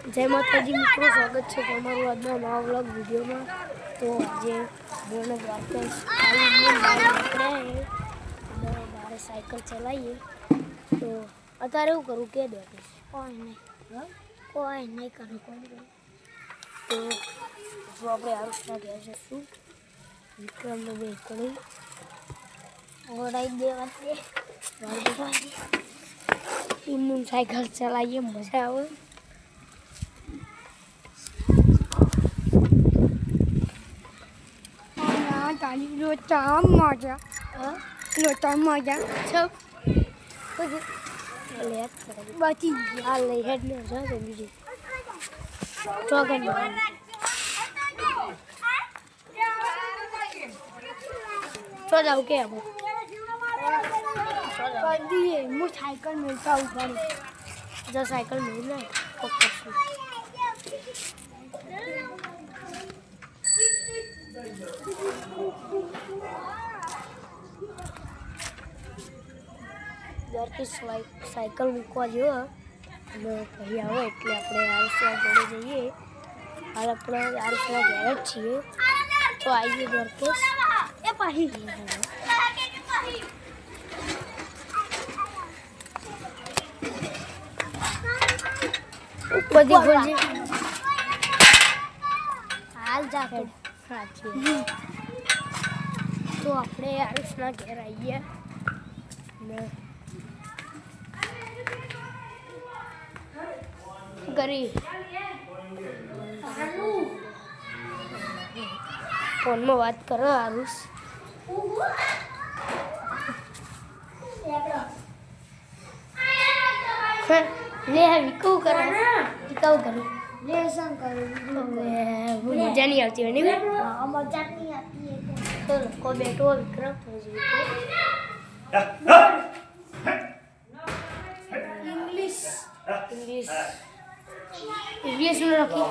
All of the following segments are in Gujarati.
જય માતાજી મિત્રો, સ્વાગત છે તમારું આજના નવા વ્લોગ વિડીયોમાં। તો આજે બોને દ્વારકેશ આપણે બારે સાયકલ ચલાવીએ। તો અત્યારે એવું કરું કે દ્વારકેશ કોઈ નહીં કરું તો જો આપણે આરુષના ઘેર જઈશું। વિક્રમને બે કરી ઓરાઈ દેવા સાયકલ ચલાવીએ, મજા આવે। लोटा मजा सब बाकी हाल नहीं हेड में जा तो मुझे चौगन चल जाओ के अब दिए मुझे साइकिल मिलता ऊपर जो साइकिल मिल रहा है દ્વારકેશ સાયકલ મૂકવા જો અને પછી આવો એટલે આપણે આરુષના જોડે જઈએ। હાલ આપણે આરુષના ઘેર જ છીએ તો આવીએ દ્વારકેશ એ પાછી ઉપરથી ખોલજે હાલ જાકે સાચી તો આપણે આરુષના ઘેર આવીએ ને કરી ફોનમાં વાત કરો આરુષ લે વિકુ કરે વિકુ કરું લે શું કરું મજા નહીં આવતી હોય ને મજા નહીં આવતી તો લોકો બેઠો વિક્રમ इंग्लिश इंग्लिश में रखी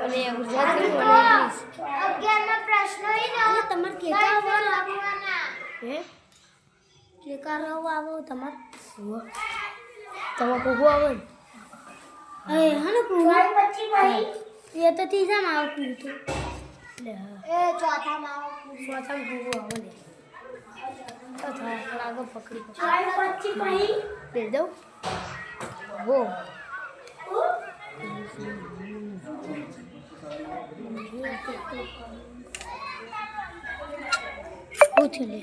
અને ગુજરાતી અને ઇંગ્લિશ 11 નો પ્રશ્ન ઈ ને તમાર કેકા આવવાના હે કેકા રહો આવો તમાર તમાર કોકો આવે એ હને પૂરા પછી ભાઈ એ તો ત્રીજા માં આવતું તો લે એ ચોથા માં કોકો આવે ને તો થોડા આગળ પકડી પછી ભાઈ દે દો वो पूछ ले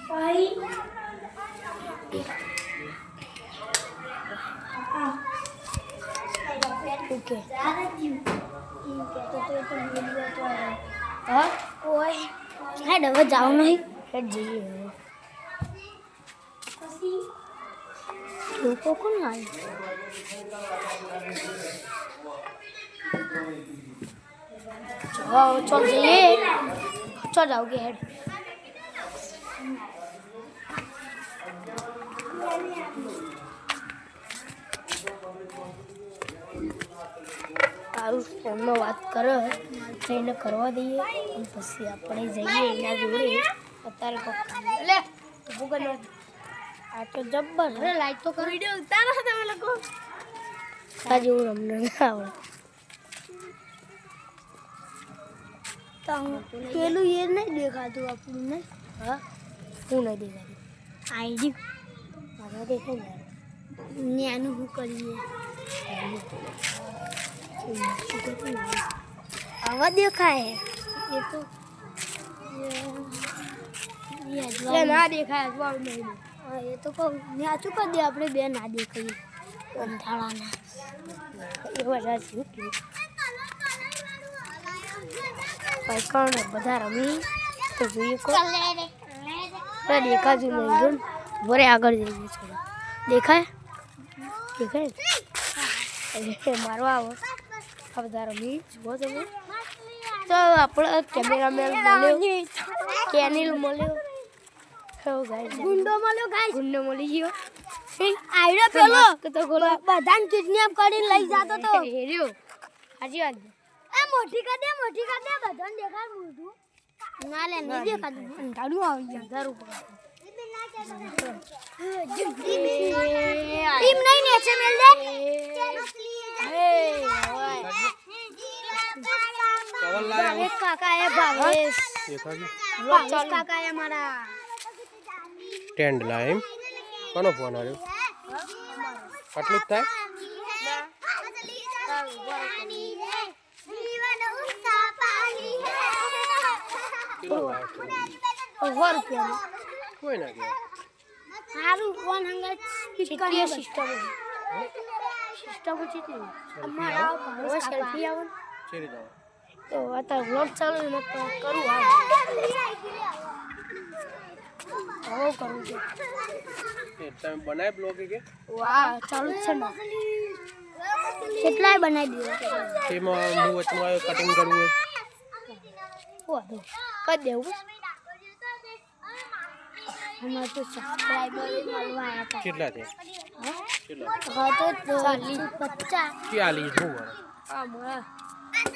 भाई ओके हाँ कोई हेड अब जाओ नहीं हेड जाइए લોકો કોણ આવે चल जाइए चल जाओगे हेड आरुष फोन में बात करे એને કરવા દઈએ અને પછી આપણે જઈએ એના જોડે અત્યારે લે ભૂગન આ તો જબ્બર અરે લાઈક તો કરો વિડિયો ઉતારો તમે લોકો સાજુ રમને આવડે તો પેલું એ નહીં દેખાતું આપણું ને હા હું નહીં દેખાતું આઈડી મારા દેખાય ને આનું શું કરીએ આવા દેખાય એ તો ये ना देखा है वाल नहीं ये तो को न्याचू कर दे अपने बे ना देखाई अंधारा ना ये वजह से कि भाई कौन बता रमी तो ये को तो देखा जो नहीं बोरे आगे जाइए थोड़ा देखा है मारवा आओ अब बता रमी जो जब तो अपना कैमरामैन बोले कैनिल बोले हो गाइस गुंडो મળ્યો ગાइस ગુંડો મળી ગયો આઈડો પેલો તો ગોલો બધાને કિડનેપ કરીને લઈ જાતો તો હેર્યો હાજી વાત એ મોટી કર દે બધાને દેખાય મોઢું ના લે નહીં દેખાતું અંધારું આવી ગયા અંધારું टीम नहीं नीचे मिल दे भावेश काका है भावेश काका है हमारा સ્ટેન્ડ લાઈમ કોનો ફોન આવ્યો આટલું જ થાય કોઈ ના કે સારું ફોન હંગા ચીટકીએ સિસ્ટમ ચીટલી અમારા ભાવેશ સેલ્ફી આવો ચેરી દાવ તો અત્યારે વ્લોગ ચાલુ ને તો કરું આ કરું છે તમે બનાય બ્લોગ કે વાહ ચાલુ છે ને કેટલાય બનાવી દીધા તેમાં હું વચમાં આવ્યો કટિંગ કરવું હોય વાહ કરી દેવું હમણાં તો સબસ્ક્રાઇબર મળવા આવ્યા હતા કેટલા છે હા તો 40 50 40 હું હા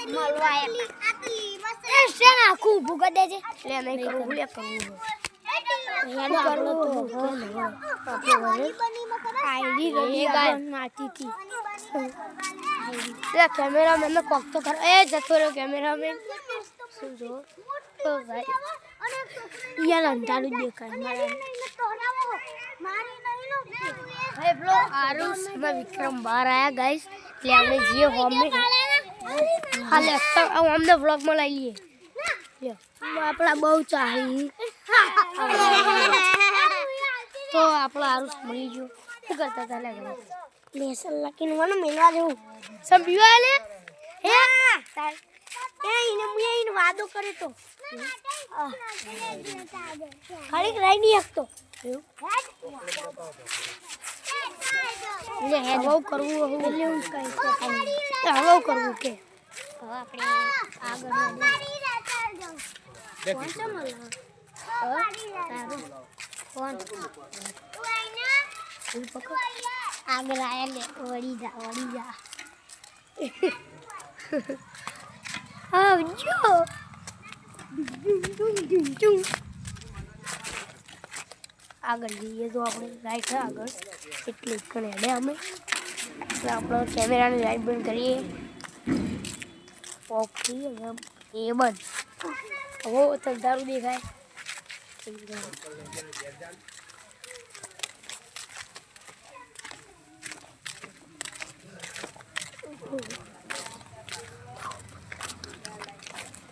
મળવા આવ્યા એ છે ના ખૂબ ભૂગા દેજે લે નહીં કરું લે કરવું યાદ કરવું આઈડી રેડી ગાય નાતી હતી લે કેમેરામેન ને કોક તો કર એ જતો રહ્યો કેમેરામેન શું જો તો ભાઈ યાર અંધારું દેખાય મારા બ્લો આરુસ માં વિક્રમ બહાર આયા ગાઈસ એટલે આપણે જે હોમ મે હાલે અમને વ્લોગ માં લઈ લઈએ લ્યો આપણા બહુ ચાહી તો આપણો આરુસ મળી ગયો શું કરતા હતા લે લેસન લખીને મને મેલવા દેવું સમ પીવા લે હે એને મુએ ઇન વાદો કરે તો ખાલી રાઈ નહીં હકતો લે હે બહુ કરવું હું લે હું કઈ હવે કરવું કે હવે આપણે આગળ કોણ છે મને કોણ આગળ આયા લે વળી જા આવજો આગળ જઈએ તો આપણે રાઈટ આગળ એટલે કણે હેડે અમે આપણો કેમેરાની લાઈટ બંધ કરીએ ઓફ કરીએ એ બંધ હવે તંદારું દેખાય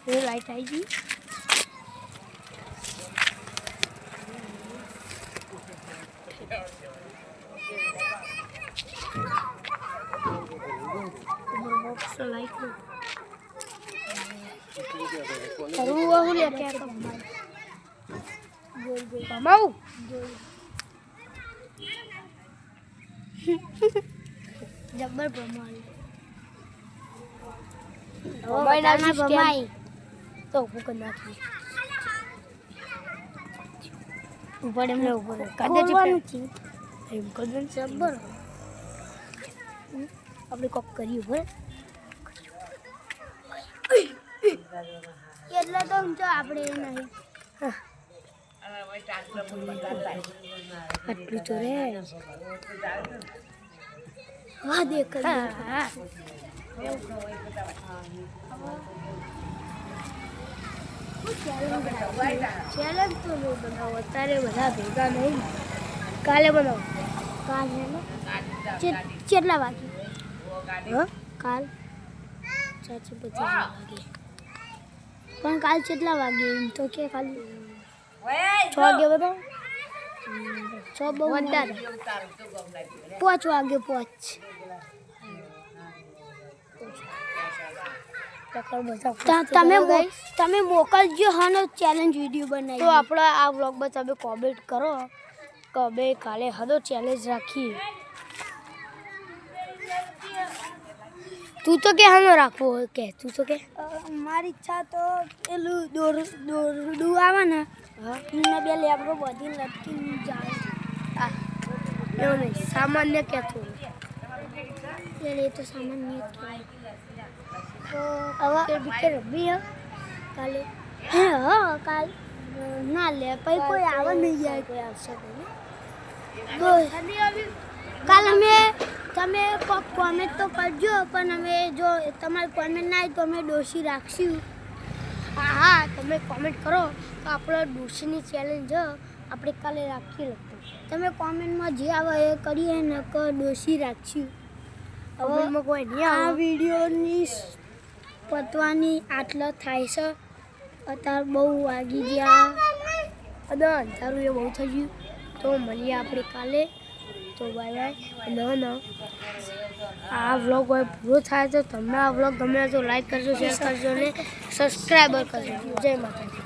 ये लाइट आएगी बॉक्स लाइट वो ले क्या कम गोल गोल माऊ जबर बमाई बमाई तो ऊपर नाखी ऊपर એમને ઉપર કાઢે છે એમ કદન જબર આપણે કોક કર્યું હે એટલે તો જો આપણે નહીં આટલું તો રે હા દેખ હા ચેલેન્જ તો નહીં બનાવો અત્યારે બધા ભેગા નહીં કાલે બનાવો કાલ હે ને કેટલા વાગે હા કાલ 4:50 વાગે પણ કાલ કેટલા વાગે એમ તો કે ખાલી 6 વાગે બનાવો 6 બહુ વધારે 5 વાગે 5 તમે મોકલજો હનો ચેલેન્જ વિડિયો બનાવી તો આપણા આ વ્લોગમાં તમે કોમેન્ટ કરો કે અમે કાલે હનો ચેલેન્જ રાખીએ તું તો કે હનો રાખવો કે તું તો કે મારી ઈચ્છા તો પેલું દોરડું આવે ને એમને બે લેબડો બધી લટકી જાય એવું નહીં સામાન્ય કે થોડું એ તો સામાન્ય કહેવાય તો હવે બીકે રમી કાલે હા કાલ ના લે પછી કોઈ આવે નહીં જાય કોઈ આવશે કાલ અમે તમે કોમેન્ટ તો કરજો પણ અમે જો તમારી કોમેન્ટ ના આવી તો અમે ડોશી રાખશું હા તમે કોમેન્ટ કરો તો આપણે ડોશીની ચેલેન્જ આપણે કાલે રાખી લખો તમે કોમેન્ટમાં જે આવે એ કરીએ ને કે ડોશી રાખશું હવે કોઈ નહીં આ વિડીયોની પતવાની આટલા થાય છે અત્યારે બહુ વાગી ગયા અને અંધારું એ બહુ થઈ ગયું તો મળીએ આપણે કાલે તો બાય બાય ન આ વ્લોગ હોય પૂરો થાય તો તમને આ વ્લોગ ગમે તો લાઈક કરજો શેર કરજો અને સબસ્ક્રાઈબર કરજો જય માતાજી